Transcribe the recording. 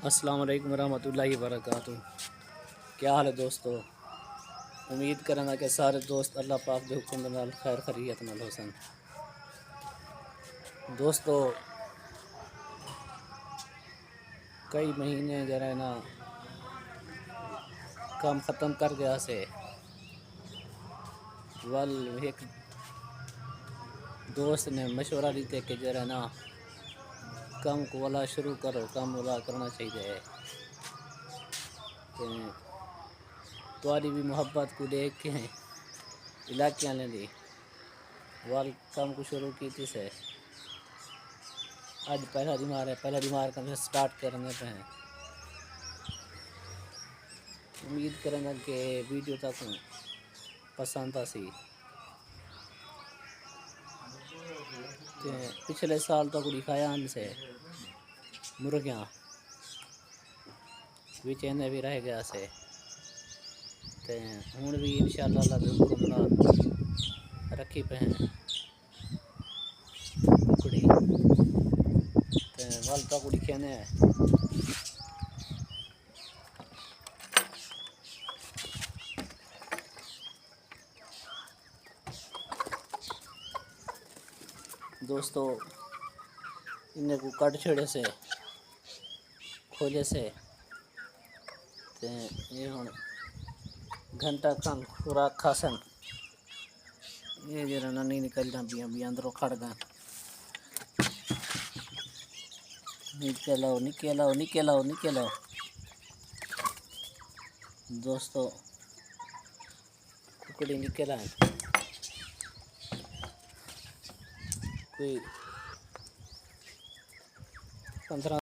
अस्सलाम वालेकुम रहमतुल्लाहि वबरकातुहू। क्या हाल है दोस्तों। उम्मीद करना कि सारे दोस्त अल्लाह पाक के हुक्म दे नाल खैर खैरियत नाल होसन। दोस्तों कई महीने जरा ना काम ख़त्म कर गया से वल एक दोस्त ने मशवरा दीते कि जरा ना काम को वाला शुरू करो, काम वाला करना चाहिए। तुम्हारी भी मोहब्बत को देख के इलाके वाले दी वाल काम को शुरू की थी से आज पहला दिमाग का स्टार्ट करने पे हैं। उम्मीद करेंगे कि वीडियो तक पसंद आसी। पिछले साल तक दिखाया हमसे मुर्गियाँ विच भी रह गया से हूँ भी इंशाअल्लाह रखी पे हैं कुकड़ी वल तक दिखे दोस्तों इन्हें को कट छेड़े से खोले से ये हूँ घंटा कम खुराक खासन ये जरा ना नहीं निकल जा भी अंदरों खड़ गए। निकल आओ दोस्तों कुकड़ी निकल आए कोई 15